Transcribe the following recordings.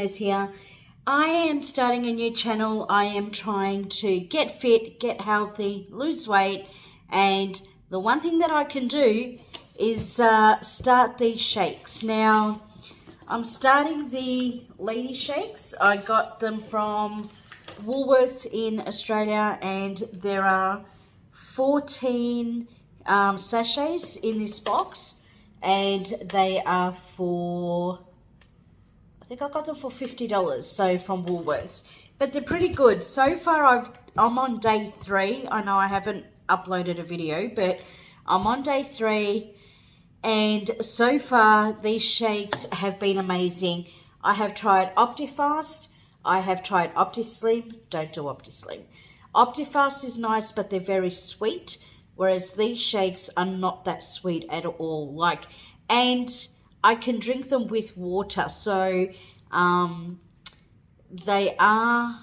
Mez here. I am starting a new channel. I am trying to get fit, get healthy, lose weight, and the one thing that I can do is start these shakes. Now, I'm starting the lady shakes. I got them from Woolworths in Australia, and there are 14 sachets in this box, and they are for, I think I got them for $50, so from Woolworths. But they're pretty good. So far I'm on day 3. I know I haven't uploaded a video, but I'm on day 3, and so far these shakes have been amazing. I have tried OptiFast, I have tried OptiSlim. Don't do OptiSlim. OptiFast is nice, but they're very sweet, whereas these shakes are not that sweet at all. And I can drink them with water, so they are,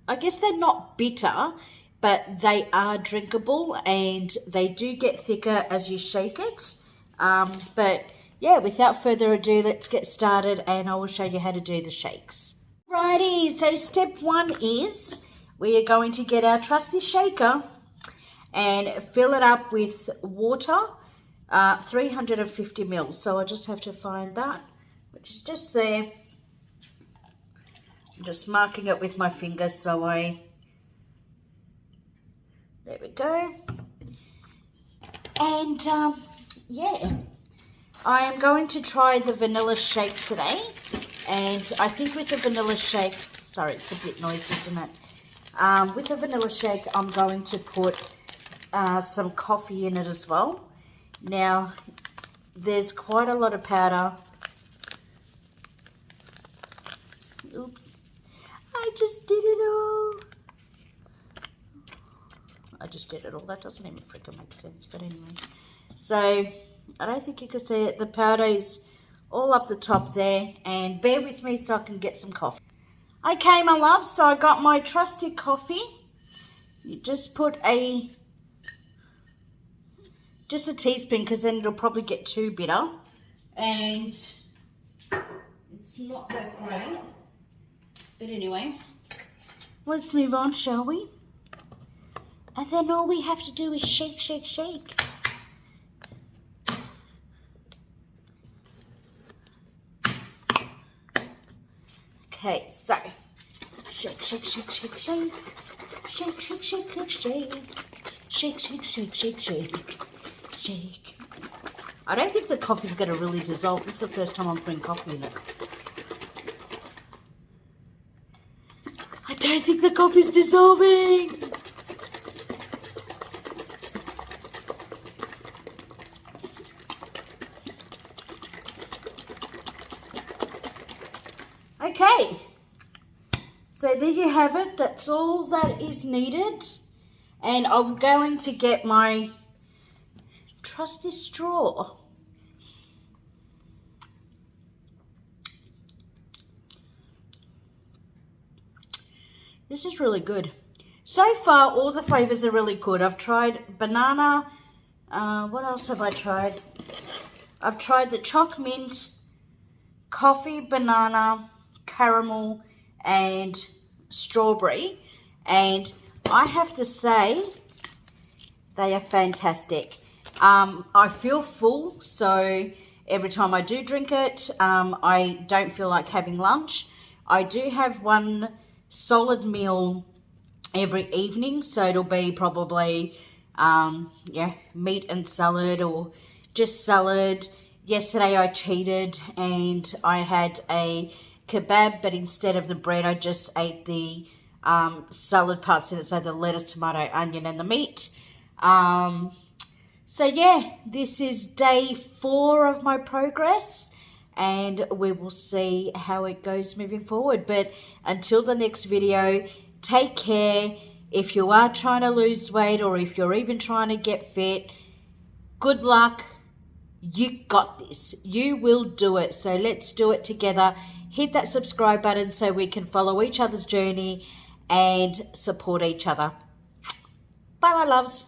I guess they're not bitter, but they are drinkable, and they do get thicker as you shake it. But yeah, without further ado, let's get started, and I will show you how to do the shakes. Righty, so step 1 is we are going to get our trusty shaker and fill it up with water, 350 mils. So I just have to find that, which is just there. I'm just marking it with my finger, so there we go. And yeah, I am going to try the vanilla shake today. And I think with the vanilla shake, sorry, it's a bit noisy, isn't it? With the vanilla shake, I'm going to put some coffee in it as well. Now, there's quite a lot of powder. Oops. I just did it all. That doesn't even freaking make sense, but anyway. So, I don't think you can see it. The powder is all up the top there, and bear with me so I can get some coffee. Okay, my loves, so I got my trusty coffee. You just put just a teaspoon, because then it'll probably get too bitter, and it's not that great. But anyway, let's move on, shall we? And then all we have to do is shake, shake, shake. Okay, so shake, shake, shake, shake, shake, shake, shake, shake, shake, shake, shake, shake, shake, shake, shake, shake. I don't think the coffee's going to really dissolve. This is the first time I'm putting coffee in it. I don't think the coffee's dissolving. Okay, so there you have it. That's all that is needed. And I'm going to get my trusty straw. This is really good. So far, all the flavors are really good. I've tried banana. What else have I tried? I've tried the choc mint, coffee, banana, caramel, and strawberry, and I have to say they are fantastic. I feel full, so every time I do drink it, I don't feel like having lunch. I do have one solid meal every evening, so it'll be probably yeah, meat and salad, or just salad. Yesterday I cheated and I had a kebab, but instead of the bread I just ate the salad parts in it, so the lettuce, tomato, onion and the meat. So yeah, this is day 4 of my progress, and we will see how it goes moving forward. But until the next video, take care. If you are trying to lose weight, or if you're even trying to get fit, good luck. You got this. You will do it. So let's do it together. Hit that subscribe button so we can follow each other's journey and support each other. Bye, my loves.